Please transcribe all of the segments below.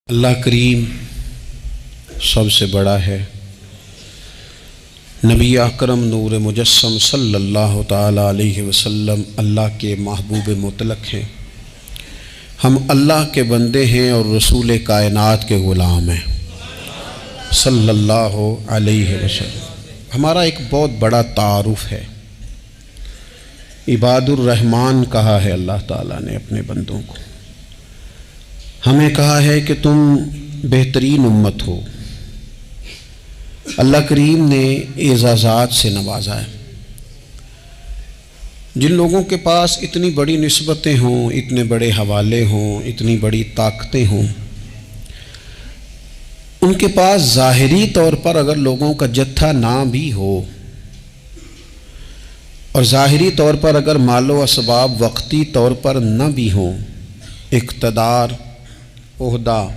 اللہ کریم سب سے بڑا ہے۔ نبی اکرم نور مجسم صلی اللہ تعالیٰ علیہ وسلم اللہ کے محبوب مطلق ہیں۔ ہم اللہ کے بندے ہیں اور رسول کائنات کے غلام ہیں صلی اللہ علیہ وسلم۔ ہمارا ایک بہت بڑا تعارف ہے، عباد الرحمن کہا ہے اللہ تعالیٰ نے اپنے بندوں کو۔ ہمیں کہا ہے کہ تم بہترین امت ہو۔ اللہ کریم نے اعزازات سے نوازا ہے۔ جن لوگوں کے پاس اتنی بڑی نسبتیں ہوں، اتنے بڑے حوالے ہوں، اتنی بڑی طاقتیں ہوں، ان کے پاس ظاہری طور پر اگر لوگوں کا جتھا نہ بھی ہو اور ظاہری طور پر اگر مال و اسباب وقتی طور پر نہ بھی ہوں، اقتدار، عہدہ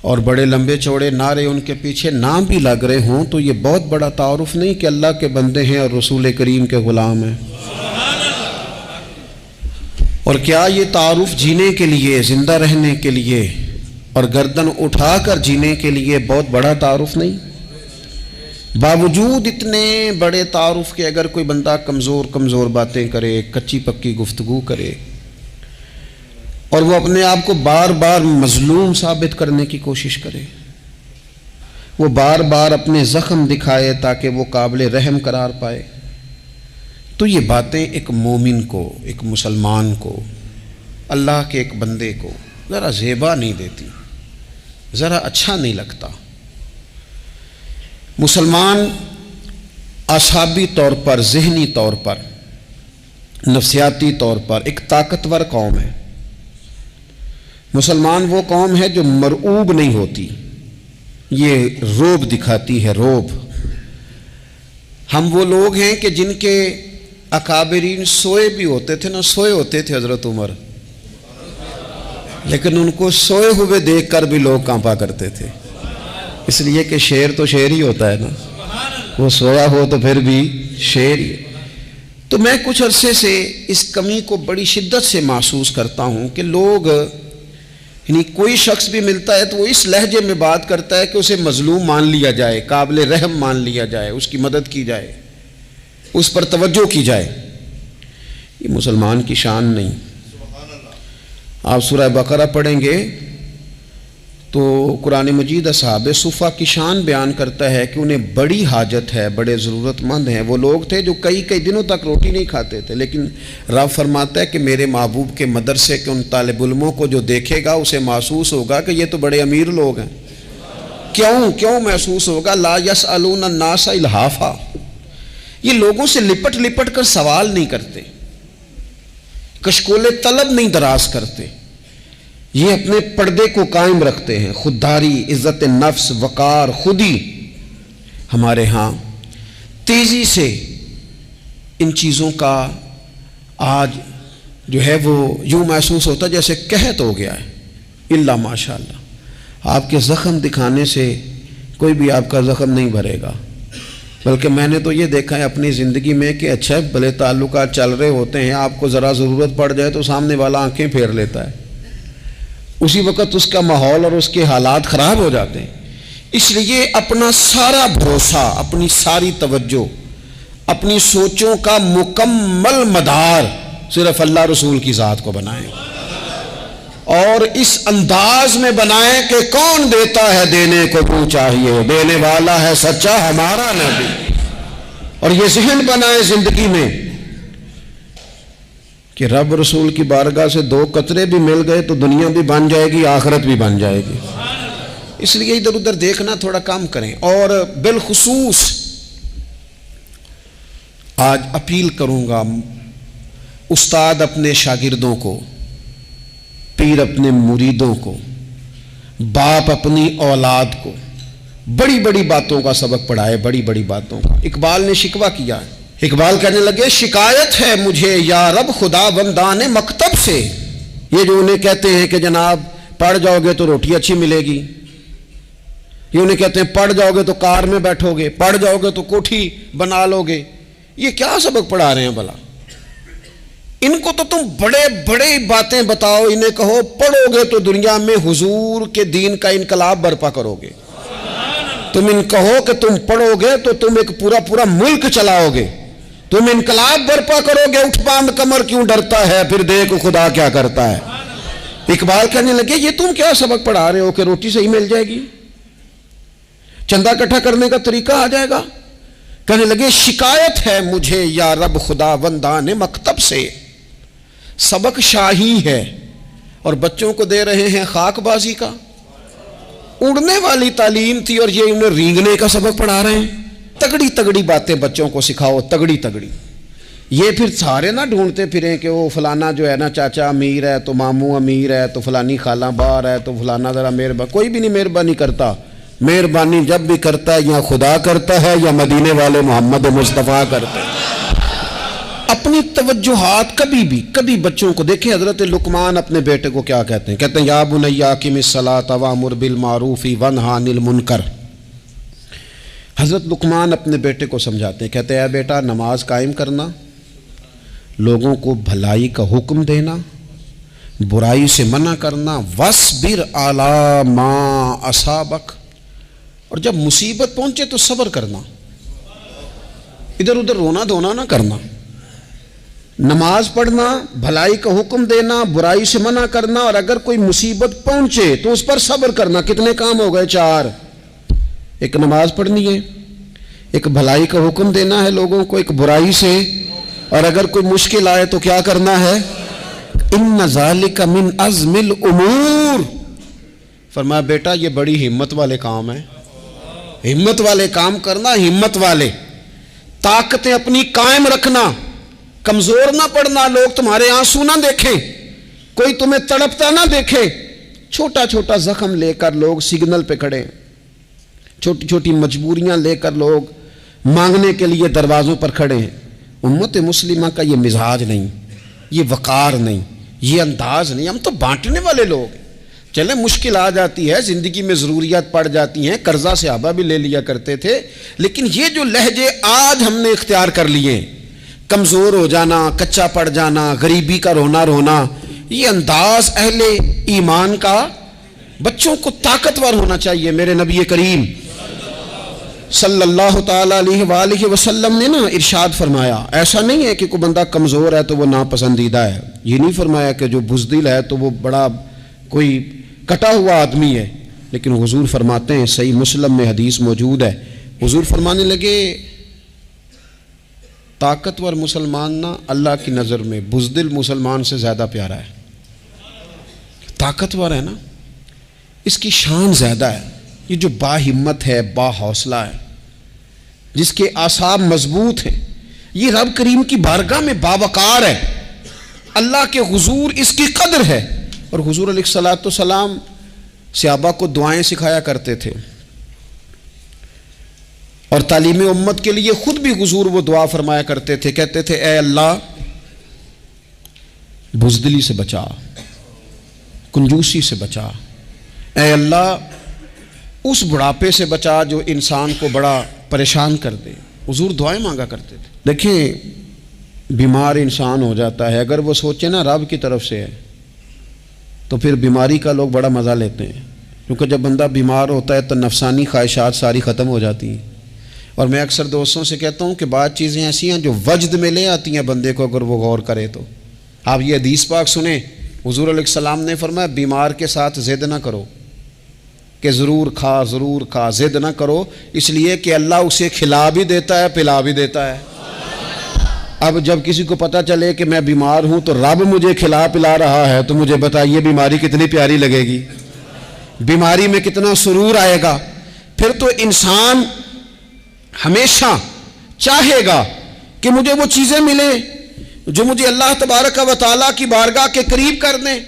اور بڑے لمبے چوڑے نعرے ان کے پیچھے نہ بھی لگ رہے ہوں، تو یہ بہت بڑا تعارف نہیں کہ اللہ کے بندے ہیں اور رسول کریم کے غلام ہیں؟ اور کیا یہ تعارف جینے کے لیے، زندہ رہنے کے لیے اور گردن اٹھا کر جینے کے لیے بہت بڑا تعارف نہیں؟ باوجود اتنے بڑے تعارف کے اگر کوئی بندہ کمزور باتیں کرے، کچی پکی گفتگو کرے اور وہ اپنے آپ کو بار بار مظلوم ثابت کرنے کی کوشش کرے، وہ بار بار اپنے زخم دکھائے تاکہ وہ قابل رحم قرار پائے، تو یہ باتیں ایک مومن کو، ایک مسلمان کو، اللہ کے ایک بندے کو ذرا زیبا نہیں دیتی، ذرا اچھا نہیں لگتا۔ مسلمان اعصابی طور پر، ذہنی طور پر، نفسیاتی طور پر ایک طاقتور قوم ہے۔ مسلمان وہ قوم ہے جو مرعوب نہیں ہوتی، یہ روب دکھاتی ہے، روب۔ ہم وہ لوگ ہیں کہ جن کے اکابرین سوئے بھی ہوتے تھے، سوئے ہوتے تھے حضرت عمر، لیکن ان کو سوئے ہوئے دیکھ کر بھی لوگ کانپا کرتے تھے، اس لیے کہ شیر تو شیر ہی ہوتا ہے نا، وہ سویا ہو تو پھر بھی شیر ہی۔ تو میں کچھ عرصے سے اس کمی کو بڑی شدت سے محسوس کرتا ہوں کہ لوگ، یعنی کوئی شخص بھی ملتا ہے تو وہ اس لہجے میں بات کرتا ہے کہ اسے مظلوم مان لیا جائے، قابل رحم مان لیا جائے، اس کی مدد کی جائے، اس پر توجہ کی جائے۔ یہ مسلمان کی شان نہیں۔ آپ سورہ بقرہ پڑھیں گے تو قرآن مجید اصحاب صفہ کی شان بیان کرتا ہے کہ انہیں بڑی حاجت ہے، بڑے ضرورت مند ہیں۔ وہ لوگ تھے جو کئی دنوں تک روٹی نہیں کھاتے تھے، لیکن رب فرماتا ہے کہ میرے محبوب کے مدرسے کے ان طالب علموں کو جو دیکھے گا اسے محسوس ہوگا کہ یہ تو بڑے امیر لوگ ہیں۔ کیوں محسوس ہوگا؟ لا یسألون الناس الحافا، یہ لوگوں سے لپٹ کر سوال نہیں کرتے، کشکول طلب نہیں دراز کرتے، یہ اپنے پردے کو قائم رکھتے ہیں۔ خودداری، عزت نفس، وقار، خودی ہمارے ہاں تیزی سے ان چیزوں کا آج جو ہے وہ یوں محسوس ہوتا جیسے قحط ہو گیا ہے۔ الا ماشاءاللہ، آپ کے زخم دکھانے سے کوئی بھی آپ کا زخم نہیں بھرے گا، بلکہ میں نے تو یہ دیکھا ہے اپنی زندگی میں کہ اچھا بھلے تعلقات چل رہے ہوتے ہیں، آپ کو ذرا ضرورت پڑ جائے تو سامنے والا آنکھیں پھیر لیتا ہے، اسی وقت اس کا ماحول اور اس کے حالات خراب ہو جاتے ہیں۔ اس لیے اپنا سارا بھروسہ، اپنی ساری توجہ، اپنی سوچوں کا مکمل مدار صرف اللہ رسول کی ذات کو بنائیں، اور اس انداز میں بنائیں کہ کون دیتا ہے دینے کو تو چاہیے، دینے والا ہے سچا ہمارا نبی۔ اور یہ ذہن بنائیں زندگی میں کہ رب رسول کی بارگاہ سے 2 قطرے بھی مل گئے تو دنیا بھی بن جائے گی، آخرت بھی بن جائے گی۔ اس لیے ادھر ادھر دیکھنا تھوڑا کم کریں۔ اور بالخصوص آج اپیل کروں گا، استاد اپنے شاگردوں کو، پیر اپنے مریدوں کو، باپ اپنی اولاد کو بڑی بڑی باتوں کا سبق پڑھائے، بڑی بڑی باتوں کا۔ اقبال نے شکوہ کیا ہے، اقبال کہنے لگے شکایت ہے مجھے یا رب خدا بندان مکتب سے، یہ جو انہیں کہتے ہیں کہ جناب پڑھ جاؤ گے تو روٹی اچھی ملے گی، یہ انہیں کہتے ہیں پڑھ جاؤ گے تو کار میں بیٹھو گے، پڑھ جاؤ گے تو کوٹھی بنا لو گے، یہ کیا سبق پڑھا رہے ہیں بھلا؟ ان کو تو تم بڑے بڑے باتیں بتاؤ، انہیں کہو پڑھو گے تو دنیا میں حضور کے دین کا انقلاب برپا کرو گے، تم ان کہو کہ تم پڑھو گے تو تم ایک پورا ملک چلاؤ گے، تم انقلاب برپا کرو گے، اٹھ باندھ کمر کیوں ڈرتا ہے، پھر دیکھ خدا کیا کرتا ہے۔ اقبال کہنے لگے یہ تم کیا سبق پڑھا رہے ہو کہ روٹی صحیح مل جائے گی، چندہ اکٹھا کرنے کا طریقہ آ جائے گا؟ کہنے لگے شکایت ہے مجھے یا رب خدا وندان مکتب سے، سبق شاہی ہے اور بچوں کو دے رہے ہیں خاک بازی کا۔ اڑنے والی تعلیم تھی اور یہ انہیں رینگنے کا سبق پڑھا رہے ہیں۔ تگڑی تگڑی باتیں بچوں کو سکھاؤ، تگڑی تگڑی۔ یہ پھر سارے نہ ڈھونڈتے پھریں کہ وہ فلانا جو ہے نا چاچا امیر ہے تو ماموں امیر ہے تو فلانی خالہ باہر ہے تو فلانا ذرا مہربانی، کوئی بھی نہیں مہربانی کرتا۔ مہربانی جب بھی کرتا ہے یا خدا کرتا ہے یا مدینے والے محمد مصطفیٰ کرتے ہیں۔ اپنی توجہات کبھی بچوں کو دیکھیں، حضرت لقمان اپنے بیٹے کو کیا کہتے ہیں؟ کہتے ہیں یا بنی اقم الصلاۃ وامر بالمعروف وانہی عن المنکر۔ حضرت لقمان اپنے بیٹے کو سمجھاتے ہیں، کہتے ہیں اے بیٹا نماز قائم کرنا، لوگوں کو بھلائی کا حکم دینا، برائی سے منع کرنا، وَاصْبِرْ عَلَىٰ مَا أَصَابَكَ، اور جب مصیبت پہنچے تو صبر کرنا، ادھر ادھر رونا دھونا نہ کرنا۔ نماز پڑھنا، بھلائی کا حکم دینا، برائی سے منع کرنا، اور اگر کوئی مصیبت پہنچے تو اس پر صبر کرنا۔ کتنے کام ہو گئے؟ 4۔ ایک نماز پڑھنی ہے، ایک بھلائی کا حکم دینا ہے لوگوں کو، ایک برائی سے، اور اگر کوئی مشکل آئے تو کیا کرنا ہے؟ ان ذالک من عزم الامور۔ فرمایا بیٹا یہ بڑی ہمت والے کام ہیں، ہمت والے کام کرنا، ہمت والے، طاقتیں اپنی قائم رکھنا، کمزور نہ پڑنا، لوگ تمہارے آنسو نہ دیکھیں، کوئی تمہیں تڑپتا نہ دیکھے۔ چھوٹا چھوٹا زخم لے کر لوگ سگنل پہ کھڑے، چھوٹی چھوٹی مجبوریاں لے کر لوگ مانگنے کے لیے دروازوں پر کھڑے ہیں۔ امت مسلمہ کا یہ مزاج نہیں، یہ وقار نہیں، یہ انداز نہیں۔ ہم تو بانٹنے والے لوگ ہیں۔ چلیں مشکل آ جاتی ہے، زندگی میں ضروریات پڑ جاتی ہیں، قرضہ صحابہ بھی لے لیا کرتے تھے، لیکن یہ جو لہجے آج ہم نے اختیار کر لیے، کمزور ہو جانا، کچا پڑ جانا، غریبی کا رونا، یہ انداز اہل ایمان کا۔ بچوں کو طاقتور ہونا چاہیے۔ میرے نبی کریم صلی اللہ تعالیٰ علیہ وآلہ وسلم نے نا ارشاد فرمایا، ایسا نہیں ہے کہ کوئی بندہ کمزور ہے تو وہ ناپسندیدہ ہے، یہ نہیں فرمایا کہ جو بزدل ہے تو وہ بڑا کوئی کٹا ہوا آدمی ہے، لیکن حضور فرماتے ہیں، صحیح مسلم میں حدیث موجود ہے، حضور فرمانے لگے طاقتور مسلمان نا اللہ کی نظر میں بزدل مسلمان سے زیادہ پیارا ہے۔ طاقتور ہے نا، اس کی شان زیادہ ہے۔ یہ جو با ہمت ہے، با حوصلہ ہے، جس کے اعصاب مضبوط ہیں، یہ رب کریم کی بارگاہ میں باوقار ہے، اللہ کے حضور اس کی قدر ہے۔ اور حضور علیہ الصلوۃ والسلام صحابہ کو دعائیں سکھایا کرتے تھے، اور تعلیم امت کے لیے خود بھی حضور وہ دعا فرمایا کرتے تھے، کہتے تھے اے اللہ بزدلی سے بچا، کنجوسی سے بچا، اے اللہ اس بڑھاپے سے بچا جو انسان کو بڑا پریشان کر دے۔ حضور دعائیں مانگا کرتے تھے۔ دیکھیں بیمار انسان ہو جاتا ہے، اگر وہ سوچے نا رب کی طرف سے ہے تو پھر بیماری کا لوگ بڑا مزہ لیتے ہیں، کیونکہ جب بندہ بیمار ہوتا ہے تو نفسانی خواہشات ساری ختم ہو جاتی ہیں۔ اور میں اکثر دوستوں سے کہتا ہوں کہ بعض چیزیں ایسی ہیں جو وجد میں لے آتی ہیں بندے کو، اگر وہ غور کرے تو۔ آپ یہ حدیث پاک سنیں، حضور علیہ السلام نے فرمایا بیمار کے ساتھ ضد نہ کرو کہ ضرور کھا، ضد نہ کرو، اس لیے کہ اللہ اسے کھلا بھی دیتا ہے، پلا بھی دیتا ہے۔ اب جب کسی کو پتہ چلے کہ میں بیمار ہوں تو رب مجھے کھلا پلا رہا ہے تو مجھے بتائیے بیماری کتنی پیاری لگے گی، بیماری میں کتنا سرور آئے گا۔ پھر تو انسان ہمیشہ چاہے گا کہ مجھے وہ چیزیں ملیں جو مجھے اللہ تبارک و تعالیٰ کی بارگاہ کے قریب کر دیں۔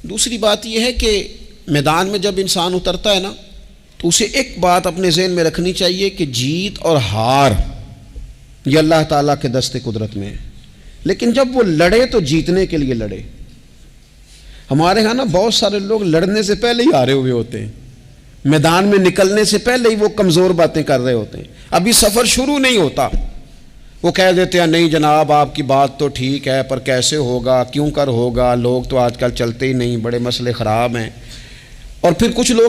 دوسری بات یہ ہے کہ میدان میں جب انسان اترتا ہے نا تو اسے ایک بات اپنے ذہن میں رکھنی چاہیے کہ جیت اور ہار یہ اللہ تعالیٰ کے دست قدرت میں ہے، لیکن جب وہ لڑے تو جیتنے کے لیے لڑے۔ ہمارے ہاں نا بہت سارے لوگ لڑنے سے پہلے ہی ہارے ہوئے ہوتے ہیں، میدان میں نکلنے سے پہلے ہی وہ کمزور باتیں کر رہے ہوتے ہیں، ابھی سفر شروع نہیں ہوتا وہ کہہ دیتے ہیں نہیں جناب آپ کی بات تو ٹھیک ہے پر کیسے ہوگا، کیوں کر ہوگا، لوگ تو آج کل چلتے ہی نہیں، بڑے مسئلے خراب ہیں۔ اور پھر کچھ لوگ